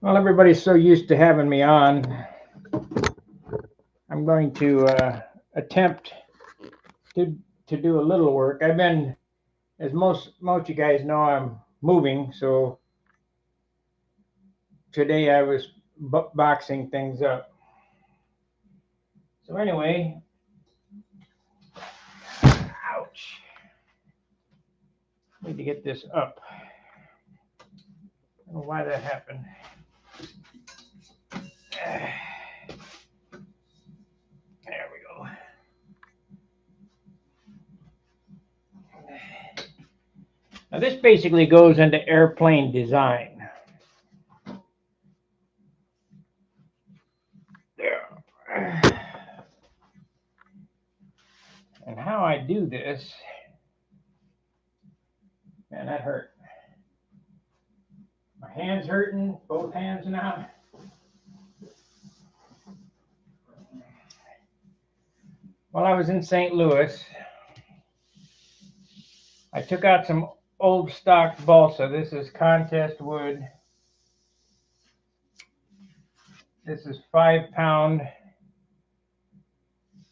Well, everybody's so used to having me on. I'm going to attempt to do a little work. I've been, as most you guys know, I'm moving, so today I was boxing things up. So anyway, ouch. Need to get this up. I don't know why that happened. There we go. Now this basically goes into airplane design. There. And how I do this, man, that hurt. My hand's hurting, both hands now. While I was in St. Louis, I took out some old stock balsa. This is contest wood. This is 5 pound,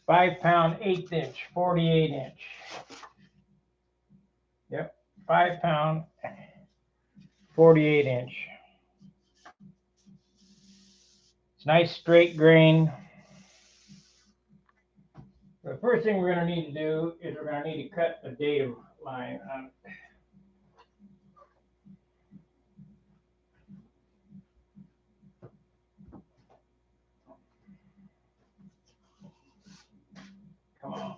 1/8 inch, 48 inch. Yep, 5 pound, 48 inch. It's nice straight grain. The first thing we're going to need to do is we're going to need to cut a datum line on it. Come on.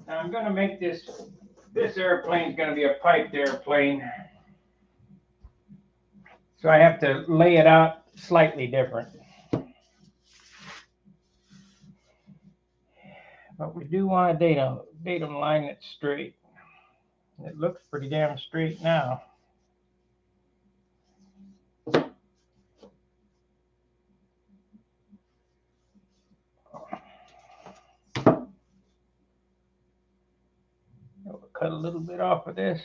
Now I'm going to make this airplane is going to be a piped airplane. So I have to lay it out slightly different. But we do want a datum line that's straight. It looks pretty damn straight now. I'll cut a little bit off of this.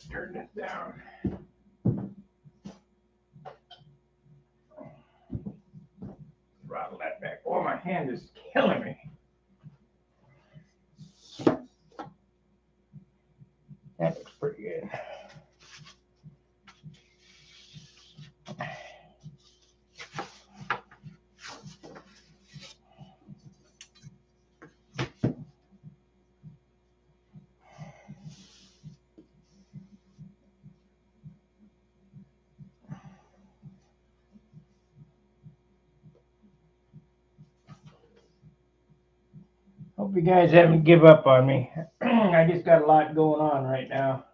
Turn this down. Throttle that back. Oh, my hand is killing me. That looks pretty good. Hope you guys haven't give up on me. I just got a lot going on right now.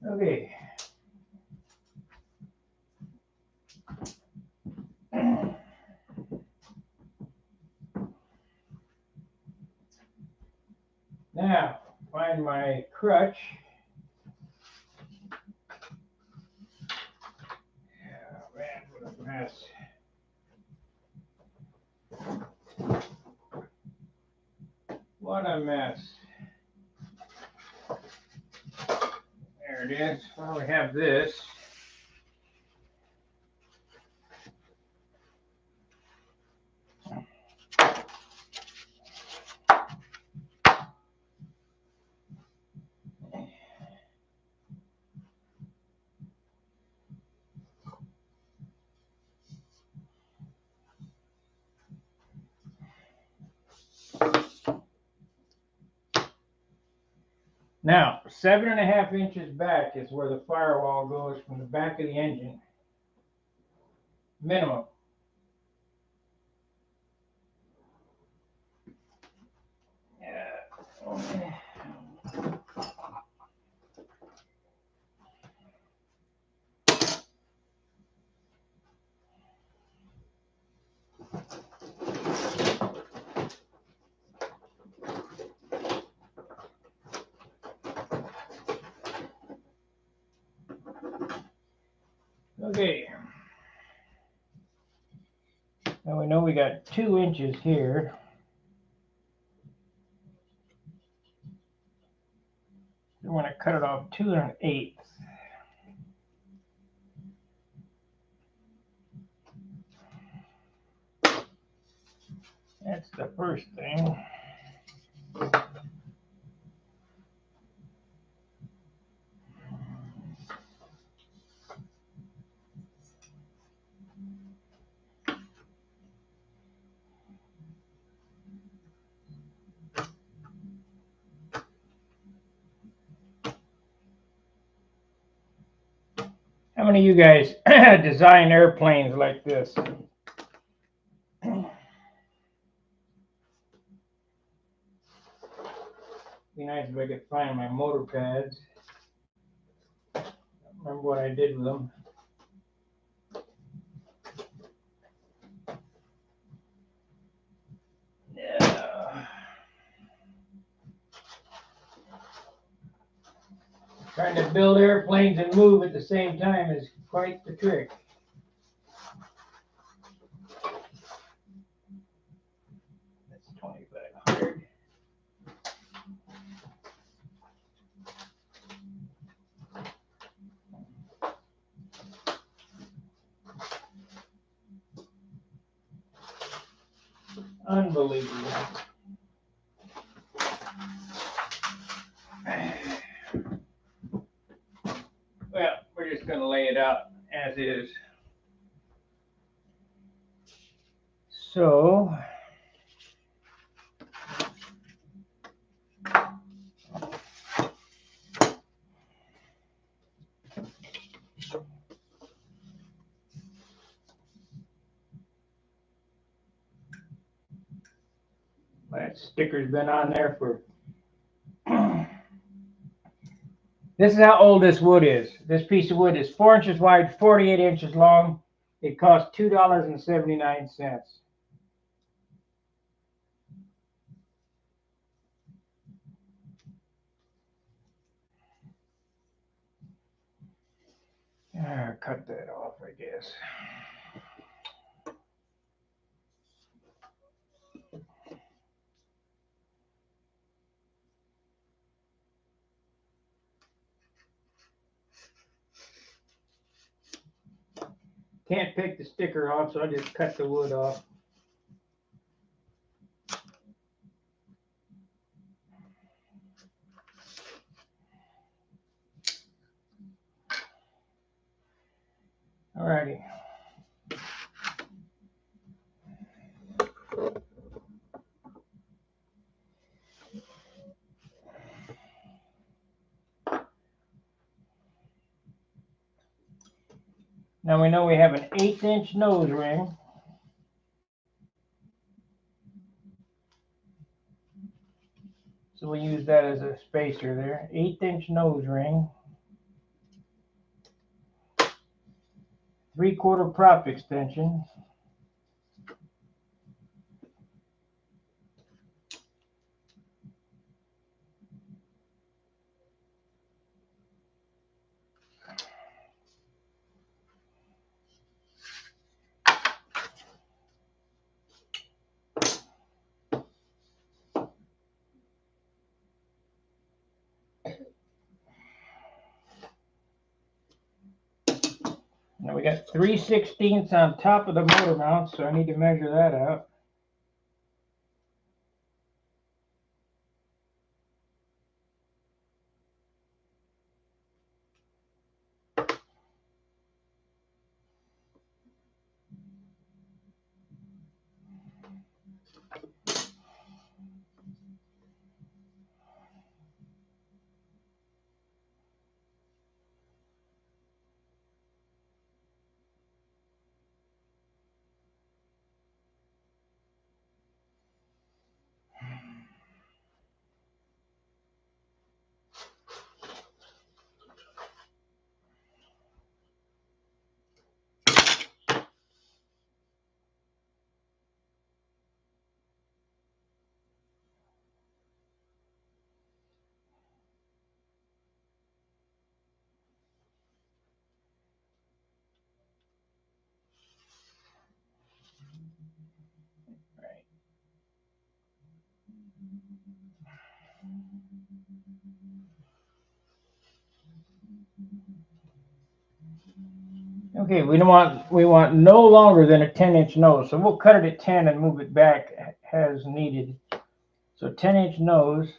Okay. Now, find my crutch. Oh, man, what a mess. What a mess. There it is. Well, we have this. Now, 7.5 inches back is where the firewall goes from the back of the engine. Minimum. Yeah. Okay. Now we know we got 2 inches here. We want to cut it off 2 1/8. That's the first thing. How many of you guys design airplanes like this? Be nice if I could find my motor pads. Remember what I did with them. Yeah. Trying to build airplanes and move at the same time is quite the trick. That's 2,500. Unbelievable. Well, we're just going to lay it out as is. So, that sticker's been on there for. This is how old this wood is. This piece of wood is 4 inches wide, 48 inches long. It cost $2.79. Cut that off, I guess. Can't pick the sticker off, so I just cut the wood off. Alrighty. Now we know we have an 1/8 inch nose ring. So we use that as a spacer there. 1/8 inch nose ring. 3/4 prop extension. Now we got 3/16 on top of the motor mount, so I need to measure that out. Okay, we want no longer than a 10-inch nose, so we'll cut it at 10 and move it back as needed. So 10-inch nose.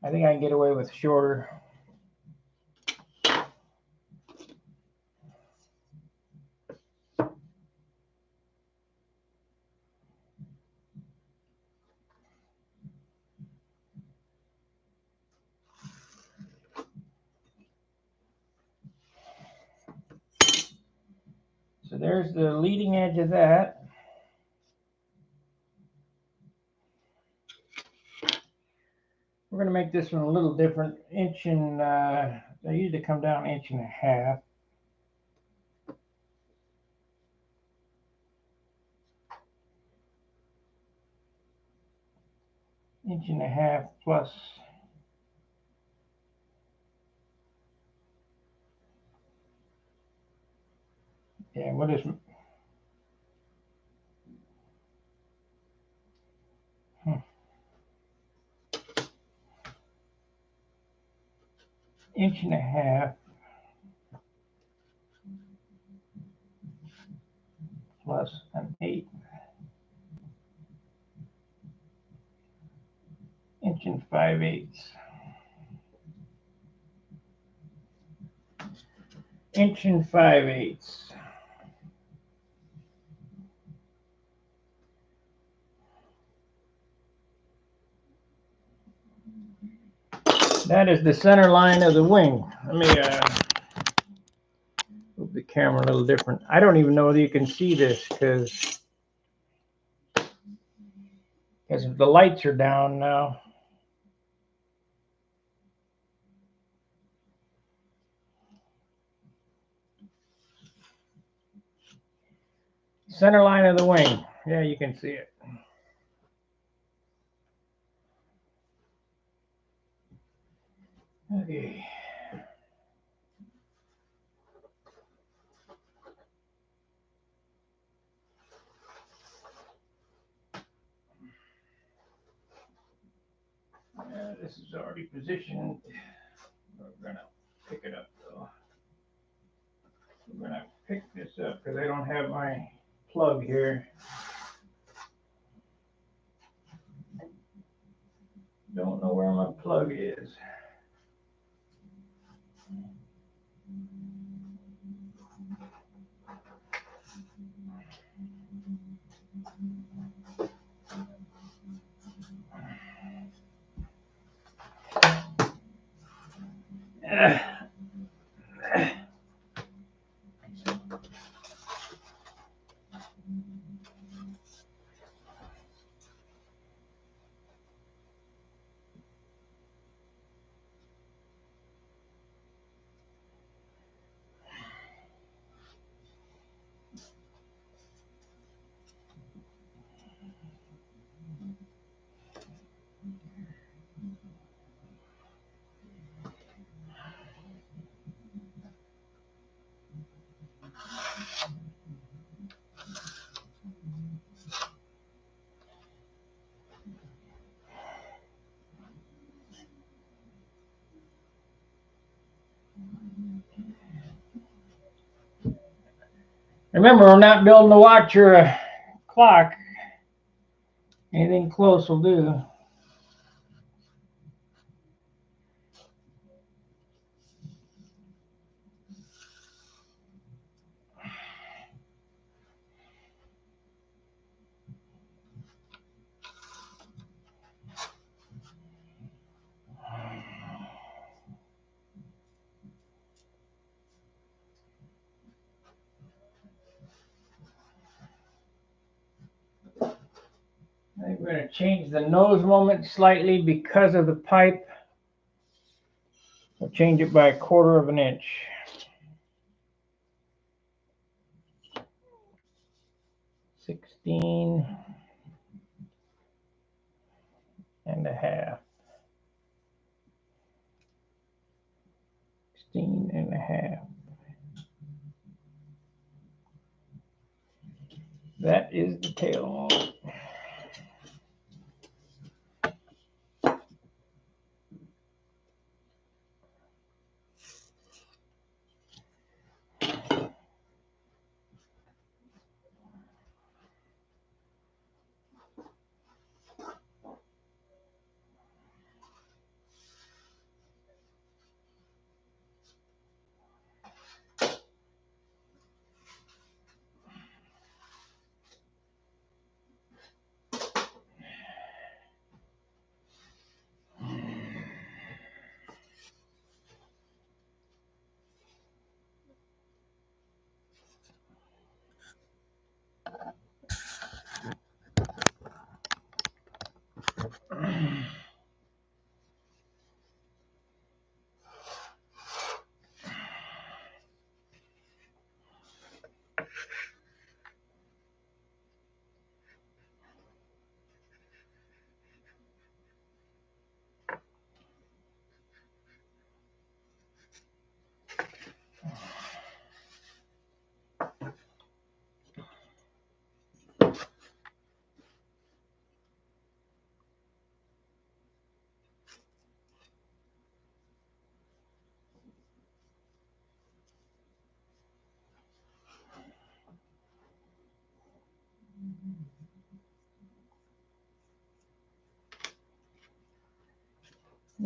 I think I can get away with shorter. So there's the leading edge of that. We're going to make this one a little different. Inch and they usually come down 1.5 inches. Inch and a half plus. Yeah, what is? Inch and a half plus an 1/8. Inch and 5/8. Inch and 5/8. That is the center line of the wing. Let me move the camera a little different. I don't even know whether you can see this because the lights are down now. Center line of the wing. Yeah, you can see it. Okay. This is already positioned. We're gonna pick it up though. We're gonna pick this up because I don't have my plug here. Don't know where my plug is. Remember, we're not building a watch or a clock. Anything close will do. I think we're going to change the nose moment slightly because of the pipe. We'll change it by 1/4 inch. 16.5. 16.5. That is the tail moment.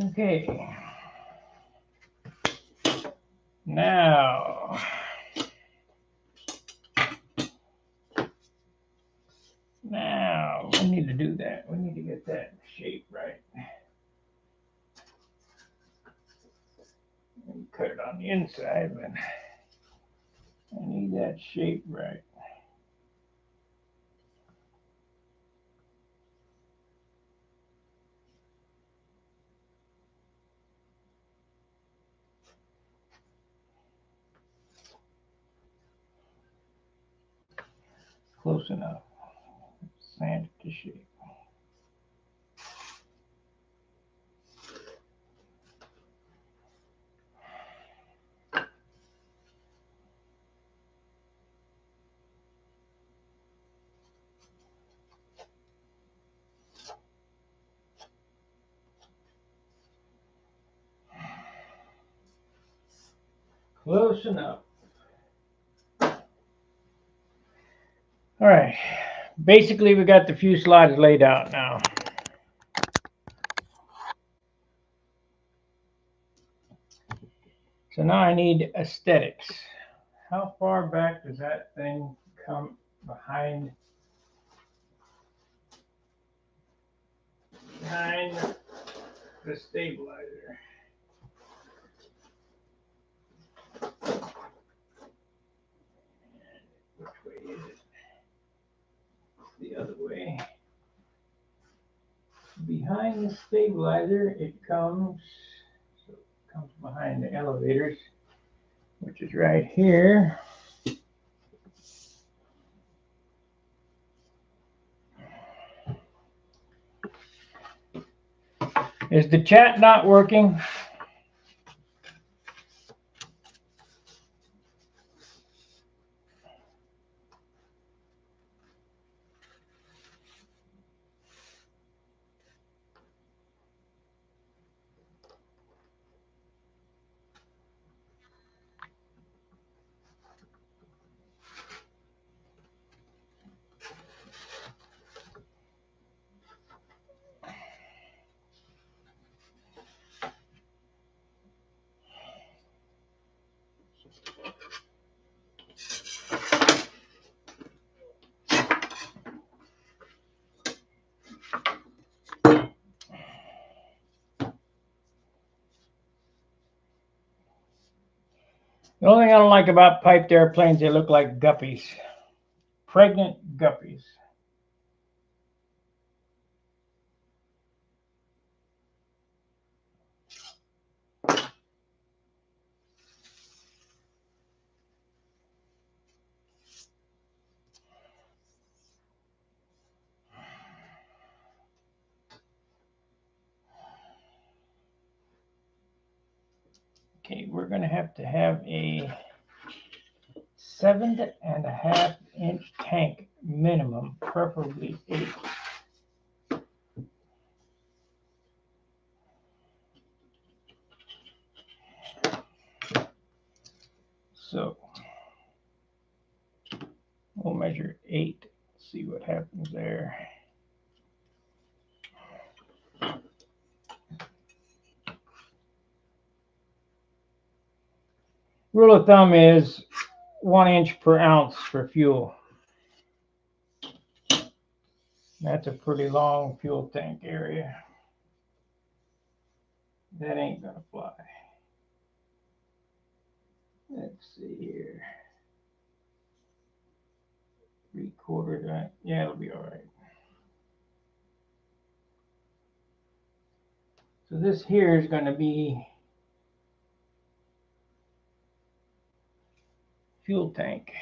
Okay. Now we need to do that. We need to get that shape right. And cut it on the inside, but I need that shape right. Close enough. Sand it to shape. Close enough. All right. Basically, we got the fuselage laid out now. So now I need aesthetics. How far back does that thing come behind the stabilizer? Which way is it? The other way. Behind the stabilizer, it comes behind the elevators, which is right here. Is the chat not working? The only thing I don't like about piped airplanes, they look like guppies. Pregnant guppies. Okay, we're going to have a 7.5 inch tank minimum, preferably 8. So we'll measure 8, see what happens there. Rule of thumb is 1 inch per ounce for fuel. That's a pretty long fuel tank area. That ain't gonna fly. Let's see here. 3/4. Yeah, it'll be all right. So this here is going to be fuel tank.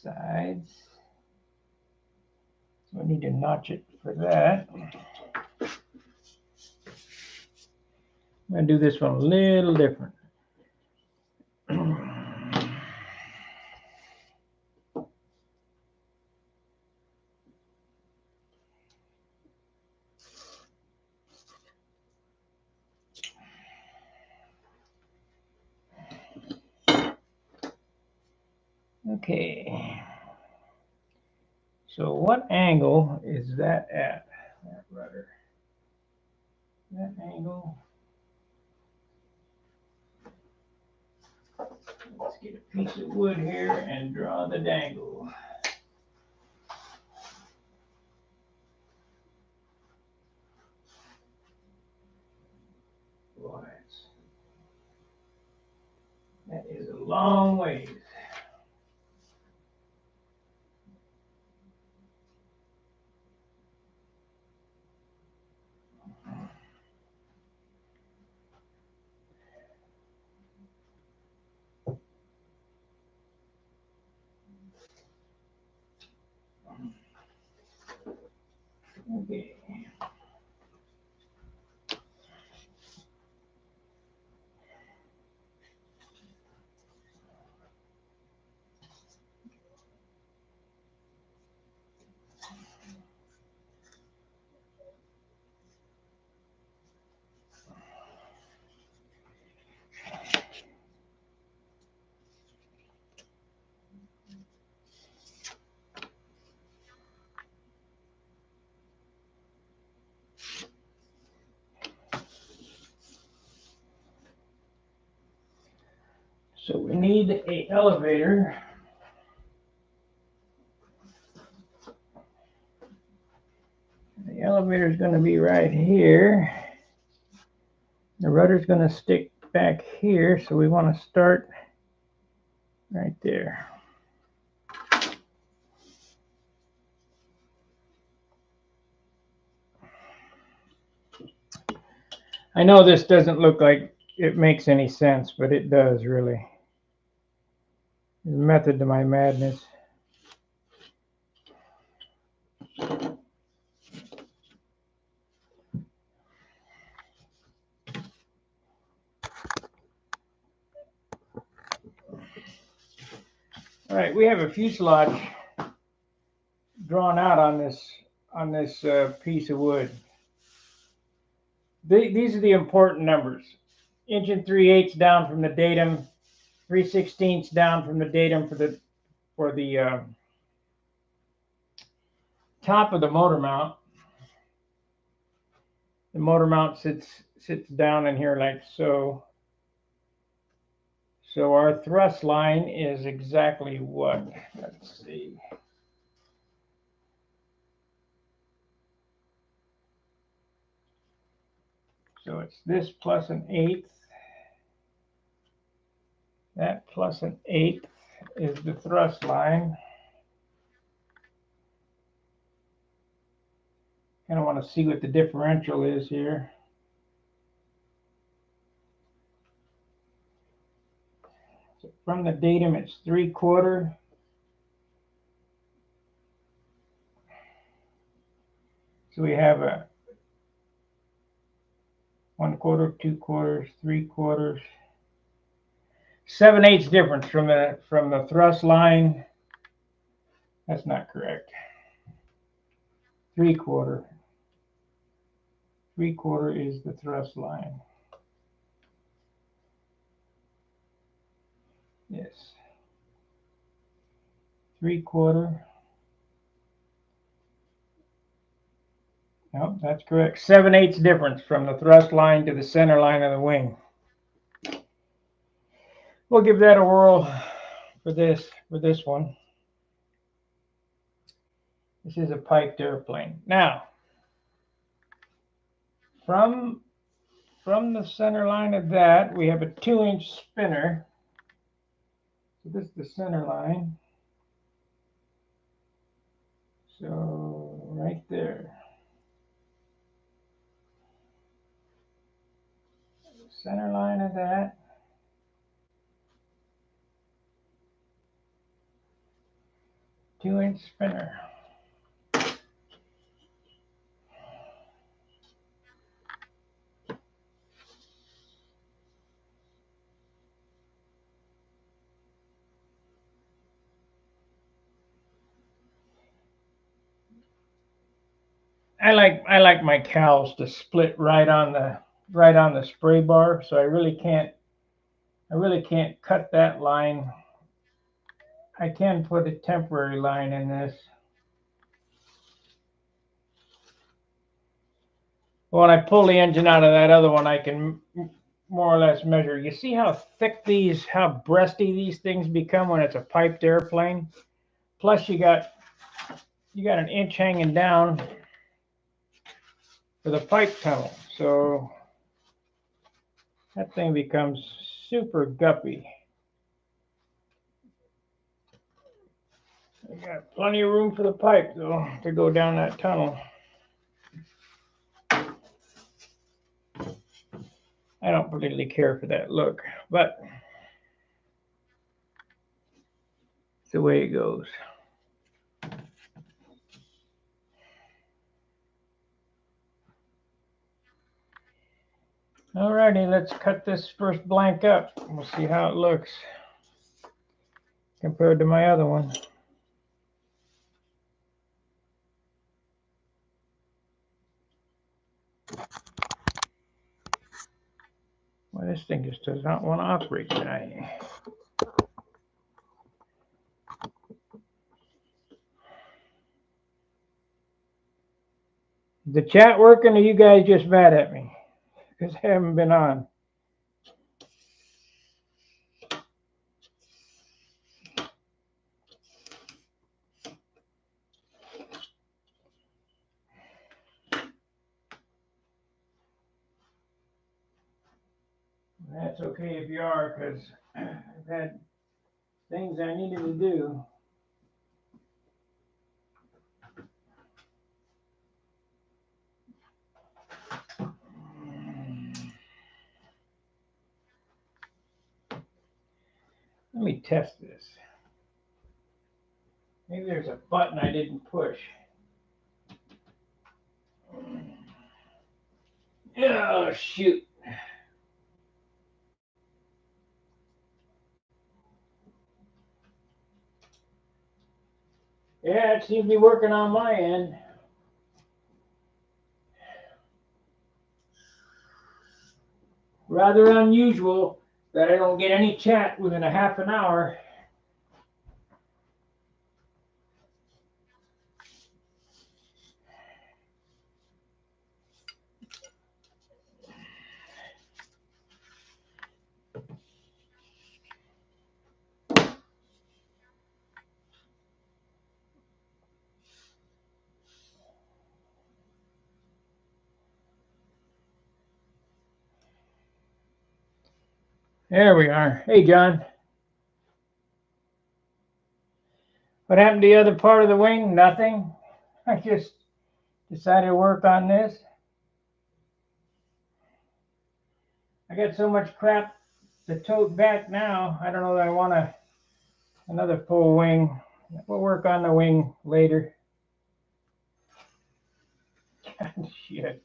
Sides. So I need to notch it for that. I'm going to do this one a little different. Okay. So what angle is that at? That rudder. That angle. Let's get a piece of wood here and draw the dangle. Boy, that is a long ways. Okay. So we need an elevator. The elevator is going to be right here. The rudder's going to stick back here, so we want to start right there. I know this doesn't look like it makes any sense, but it does really. There's a method to my madness. All right, we have a fuselage drawn out on this piece of wood. These are the important numbers. 1 3/8 down from the datum, 3/16 down from the datum for the top of the motor mount. The motor mount sits down in here like so. So our thrust line is exactly what? Let's see. So it's this plus 1/8. That plus 1/8 is the thrust line. Kind of want to see what the differential is here. So from the datum, it's 3/4. So we have a 1/4, 2/4, 3/4, 7/8 difference from the thrust line. That's not correct. 3/4. 3/4 is the thrust line. Yes. 3/4. Nope, that's correct. 7/8 difference from the thrust line to the center line of the wing. We'll give that a whirl for this one. This is a piped airplane. Now, from the center line of that, we have a 2-inch spinner. So this is the center line. So right there. Center line of that. Two-inch spinner. I like my cowls to split right on the spray bar, so I really can't cut that line. I can put a temporary line in this. When I pull the engine out of that other one, I can more or less measure. You see how thick how breasty these things become when it's a piped airplane? Plus you got an inch hanging down for the pipe tunnel. So that thing becomes super guppy. You got plenty of room for the pipe though to go down that tunnel. I don't particularly care for that look, but it's the way it goes. Alrighty, let's cut this first blank up. We'll see how it looks compared to my other one. Well, this thing just does not want to operate tonight. Is the chat working, or are you guys just mad at me? Because I haven't been on. That's okay if you are, because I've had things I needed to do. Let me test this. Maybe there's a button I didn't push. Oh, shoot. Yeah, it seems to be working on my end. Rather unusual that I don't get any chat within a half an hour. There we are. Hey, John. What happened to the other part of the wing? Nothing. I just decided to work on this. I got so much crap to tote back now. I don't know that I want another full wing. We'll work on the wing later. Shit.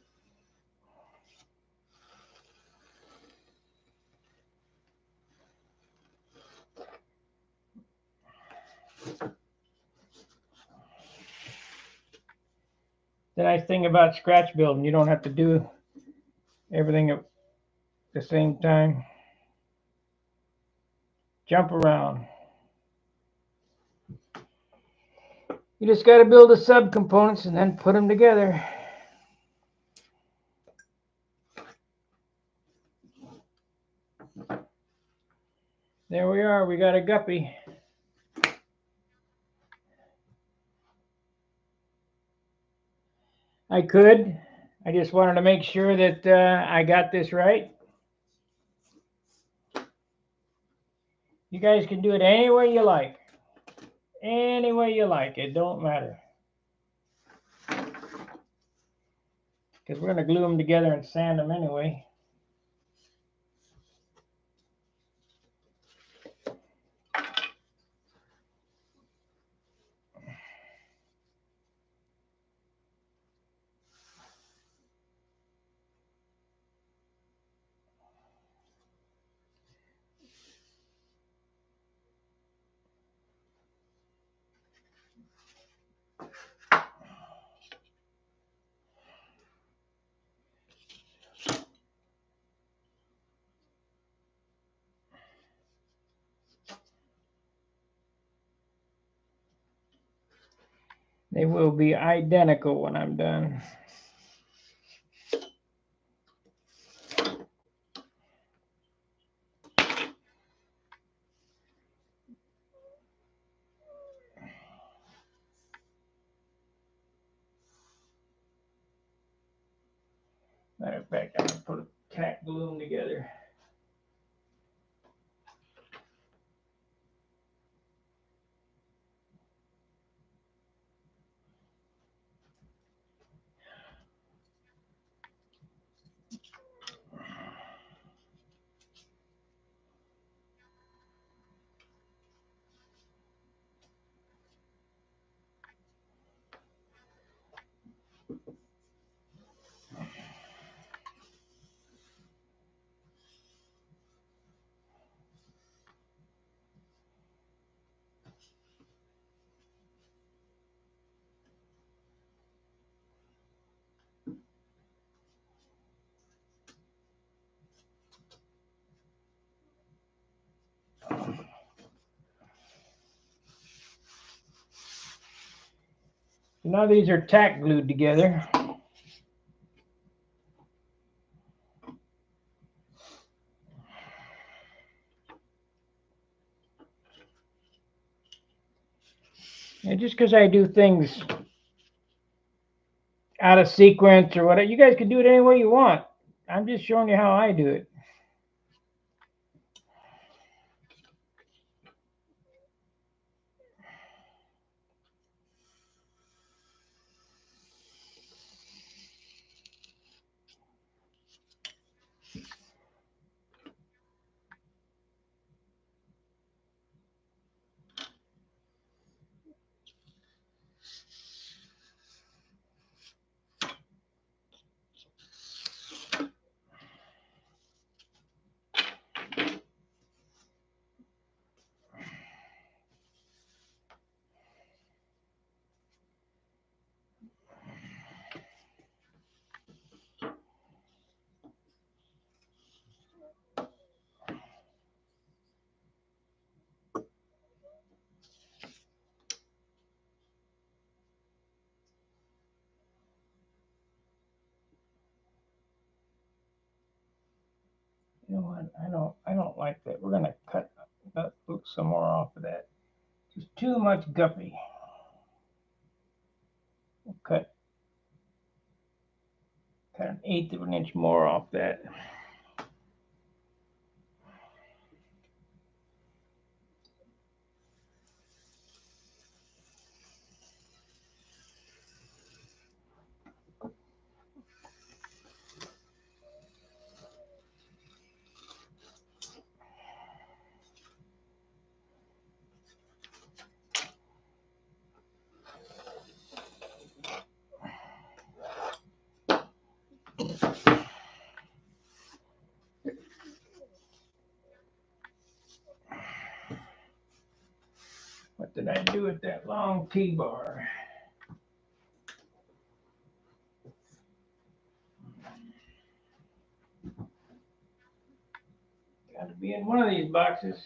The nice thing about scratch building, you don't have to do everything at the same time. Jump around. You just got to build the subcomponents and then put them together. There we are. We got a guppy. I could. I just wanted to make sure that I got this right. You guys can do it any way you like. Any way you like. It don't matter. Because we're going to glue them together and sand them anyway. They will be identical when I'm done. fact, I can put a tack balloon together. Now these are tack glued together. And just because I do things out of sequence or whatever, you guys can do it any way you want. I'm just showing you how I do it. You know what? I don't like that. We're gonna cut some more off of that. Just too much guppy. We'll cut an eighth of an inch more off that. What did I do with that long T-bar? Got to be in one of these boxes.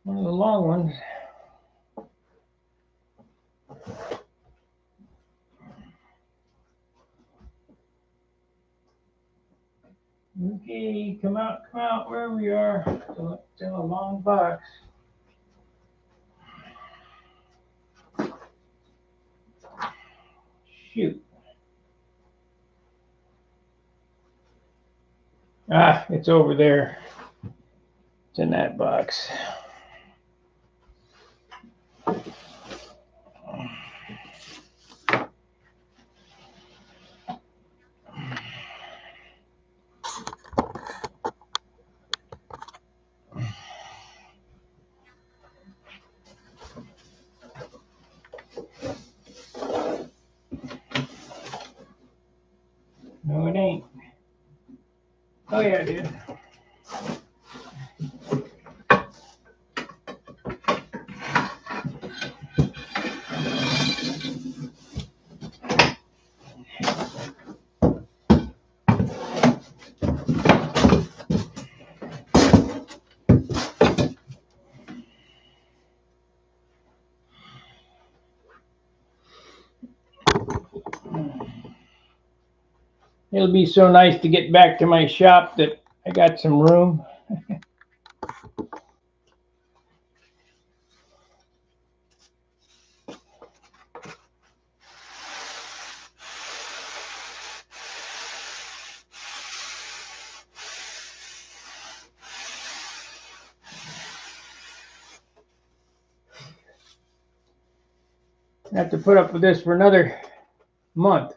One of the long ones. Okay, come out, wherever you are. It's in a long box. Shoot. Ah, it's over there. It's in that box. No, it ain't. Oh, yeah, it did. It'll be so nice to get back to my shop that I got some room. I have to put up with this for another month.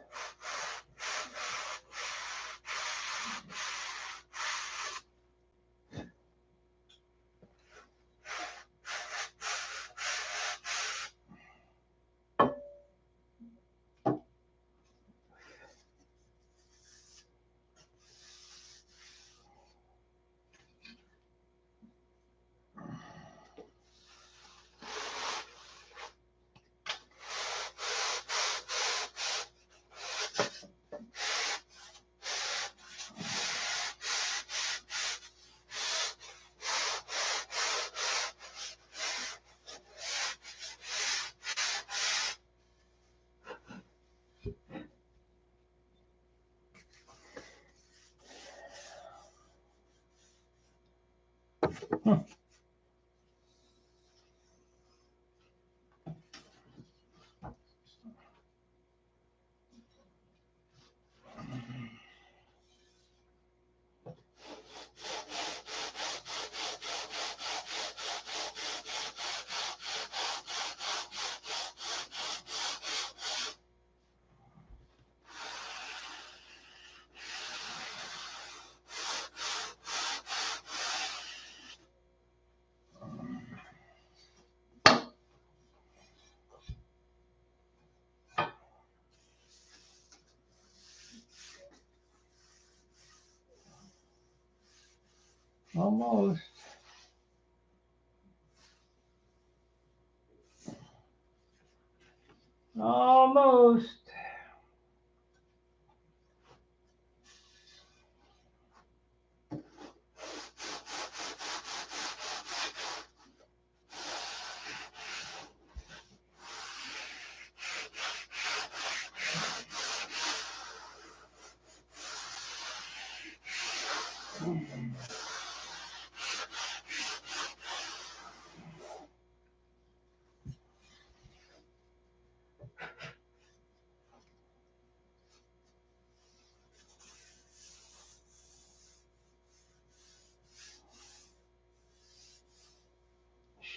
Almost. Almost.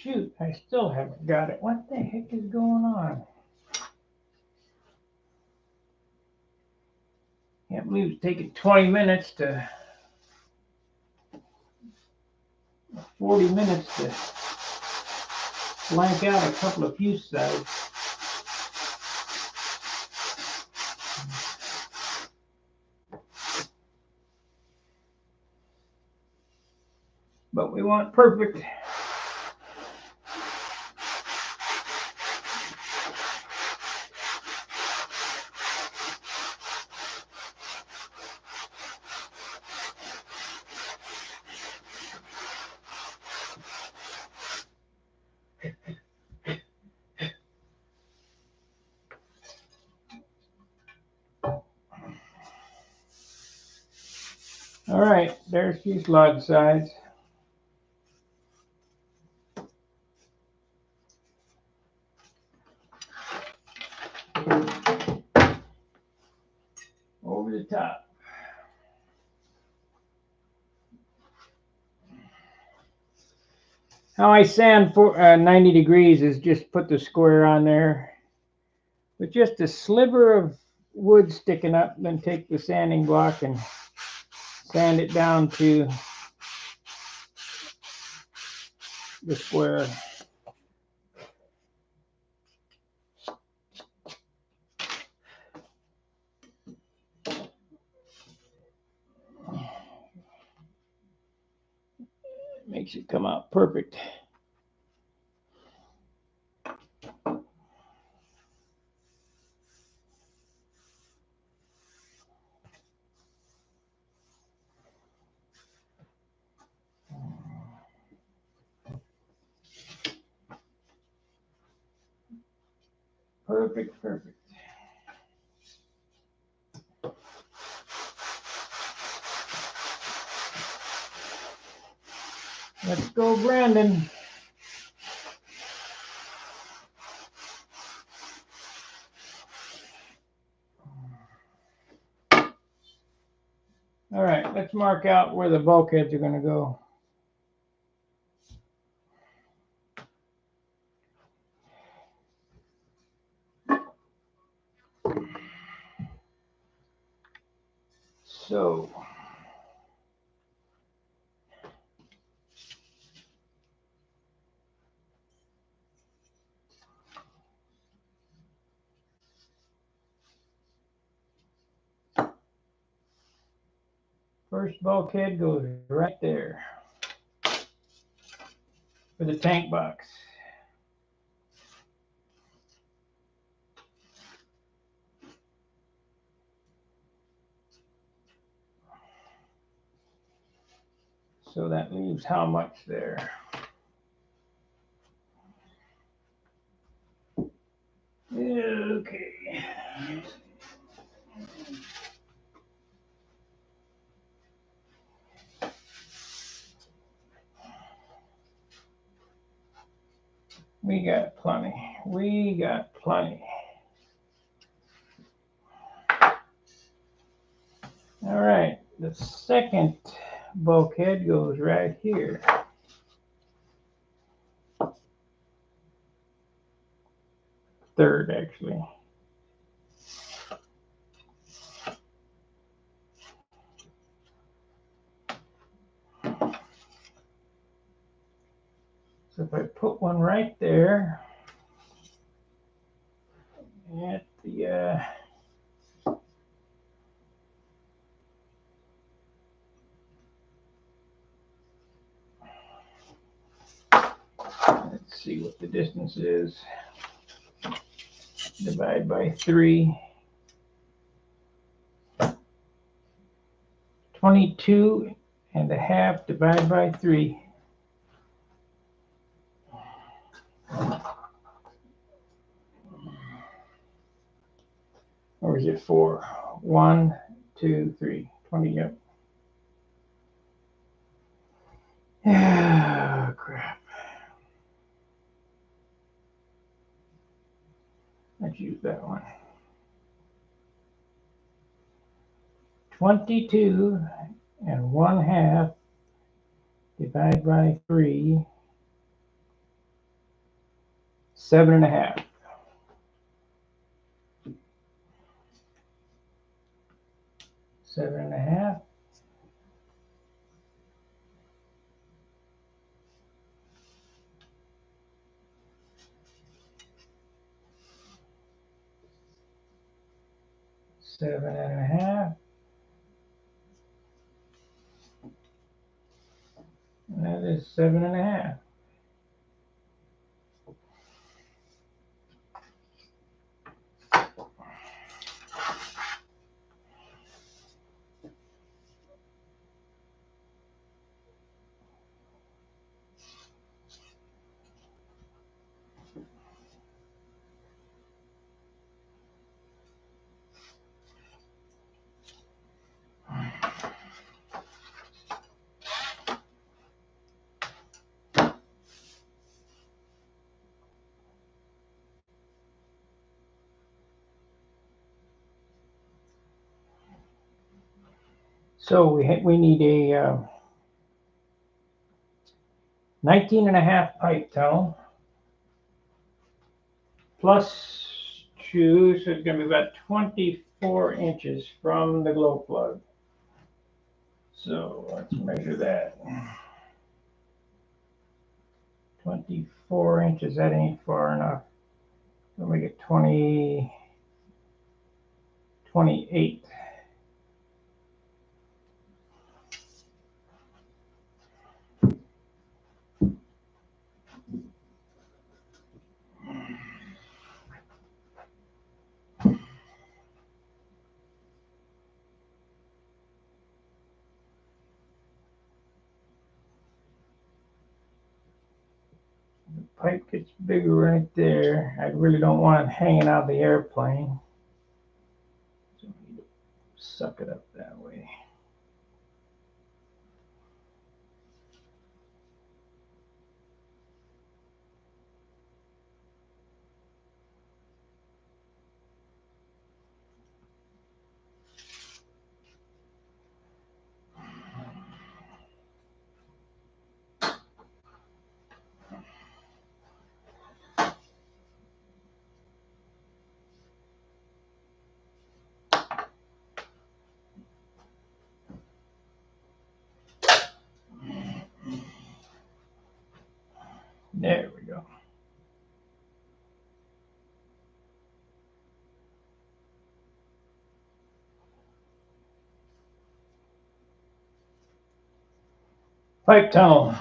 Shoot, I still haven't got it. What the heck is going on? Can't believe it's taking 20 minutes to 40 minutes to blank out a couple of fuse sides. But we want perfect. All right, there's fuselage sides. Over the top. How I sand for 90 degrees is just put the square on there with just a sliver of wood sticking up, then take the sanding block and sand it down to the square. Makes it come out perfect. Perfect, perfect. Let's go, Brandon. All right, let's mark out where the bulkheads are going to go. So first bulkhead goes right there for the tank box. So that leaves how much there? Okay. We got plenty. We got plenty. All right. The second bulkhead goes right here. Third, actually. So if I put one right there at the let's see what the distance is. Divide by 3. 22.5 divided by 3. Or is it 4? 1, 2, 3. 20, yep. Ah, crap. Let's use that one. 22.5 divided by 3. 7.5. 7.5. Seven and a half. And that is 7.5. So we need a 19.5 pipe tunnel plus 2, so it's going to be about 24 inches from the glow plug. So let's measure that. 24 inches, that ain't far enough. We'll make it 28. Pipe gets bigger right there. I really don't want it hanging out of the airplane. So I need to suck it up that way. There we go. Pipe tunnel.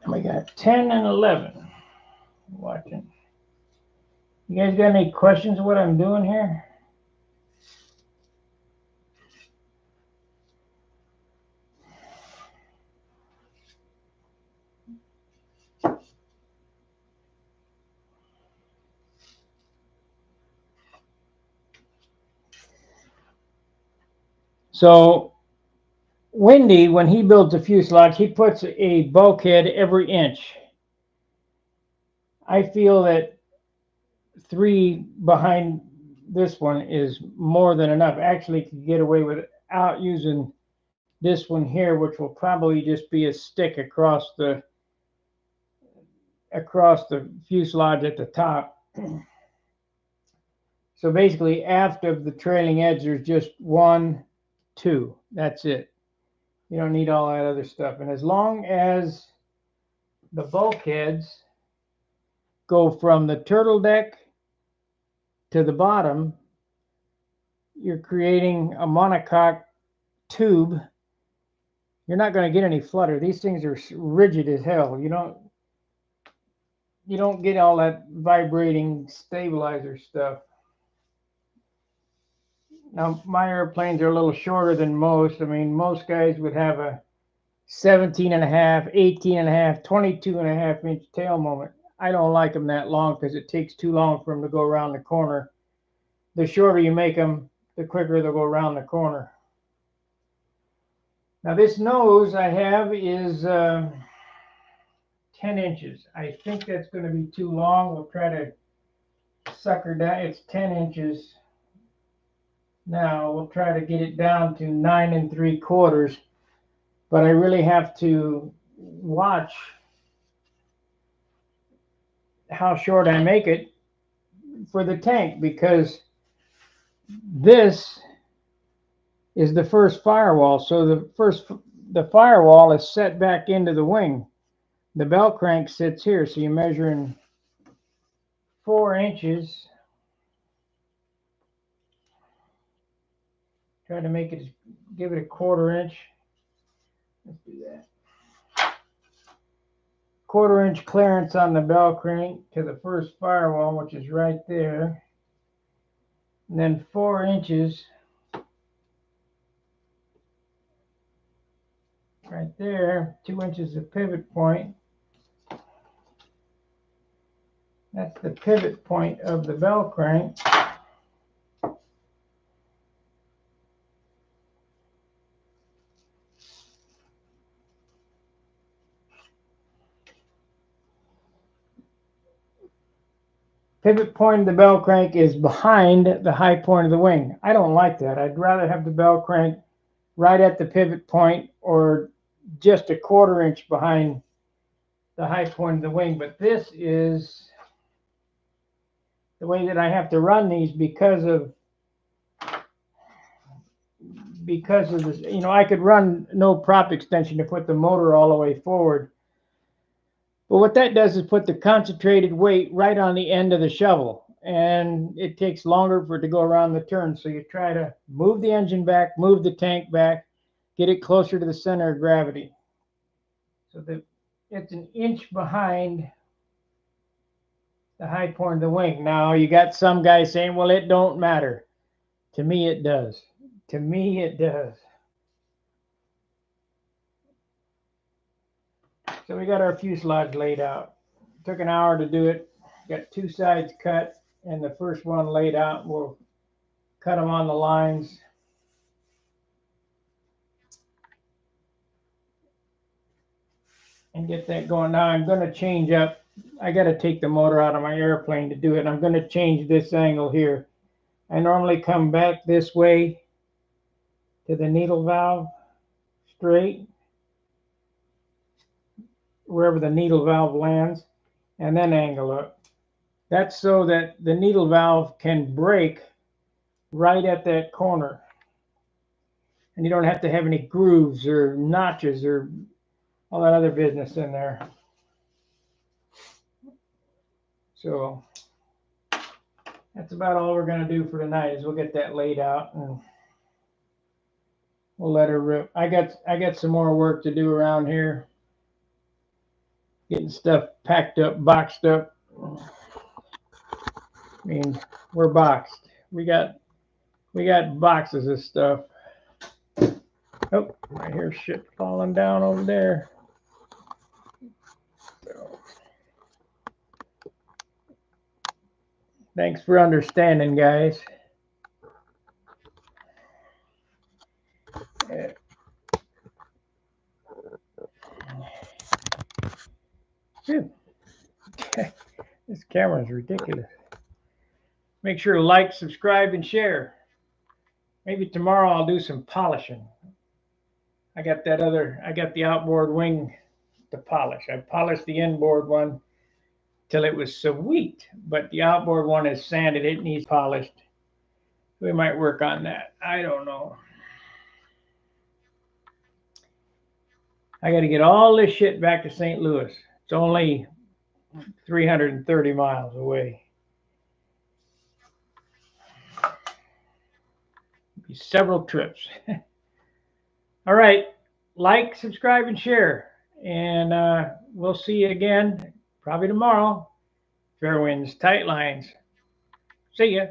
And we got 10 and 11. Watching. You guys got any questions of what I'm doing here? So Wendy, when he builds a fuselage, he puts a bulkhead every inch. I feel that 3 behind this one is more than enough. Actually, could get away without using this one here, which will probably just be a stick across the fuselage at the top. So basically, aft of the trailing edge, there's just 1, 2. That's it. You don't need all that other stuff. And as long as the bulkheads go from the turtle deck to the bottom, you're creating a monocoque tube. You're not going to get any flutter. These things are rigid as hell. You don't get all that vibrating stabilizer stuff. Now, my airplanes are a little shorter than most. I mean, most guys would have a 17 and a half, 18 and a half, 22 and a half inch tail moment. I don't like them that long because it takes too long for them to go around the corner. The shorter you make them, the quicker they'll go around the corner. Now this nose I have is 10 inches. I think that's going to be too long. We'll try to sucker down. It's 10 inches. Now we'll try to get it down to 9 3/4. But I really have to watch how short I make it for the tank, because this is the first firewall. So the firewall is set back into the wing. The bell crank sits here, so you're measuring 4 inches. Try to make it, give it a 1/4 inch. Let's do that. 1/4 inch clearance on the bell crank to the first firewall, which is right there. And then 4 inches right there, 2 inches of pivot point. That's the pivot point of the bell crank. Pivot point of the bell crank is behind the high point of the wing. I don't like that. I'd rather have the bell crank right at the pivot point, or just a 1/4 inch behind the high point of the wing. But this is the way that I have to run these because of this. You know, I could run no prop extension to put the motor all the way forward. But what that does is put the concentrated weight right on the end of the shovel, and it takes longer for it to go around the turn. So you try to move the engine back, move the tank back, get it closer to the center of gravity. So that it's 1 inch behind the high point of the wing. Now you got some guys saying, well, it don't matter. To me, it does. To me, it does. So we got our fuselage laid out. It took an hour to do it. Got 2 sides cut, and the first one laid out. We'll cut them on the lines. And get that going. Now I'm going to change up. I got to take the motor out of my airplane to do it. I'm going to change this angle here. I normally come back this way to the needle valve, straight, wherever the needle valve lands. and then angle up. That's so that the needle valve can break right at that corner. And you don't have to have any grooves or notches or all that other business in there. So that's about all we're going to do for tonight is we'll get that laid out and we'll let her rip. I got some more work to do around here. Getting stuff packed up, boxed up. I mean, we're boxed. We got boxes of stuff. Oh, I hear shit falling down over there. So, thanks for understanding, guys. This camera is ridiculous. Make sure to like, subscribe, and share. Maybe tomorrow I'll do some polishing. I got the outboard wing to polish. I polished the inboard one till it was sweet, but the outboard one is sanded. It needs polished. We might work on that. I don't know. I got to get all this shit back to St. Louis. It's only 330 miles away. Be several trips. All right. Like, subscribe, and share. And we'll see you again probably tomorrow. Fair winds, tight lines. See ya.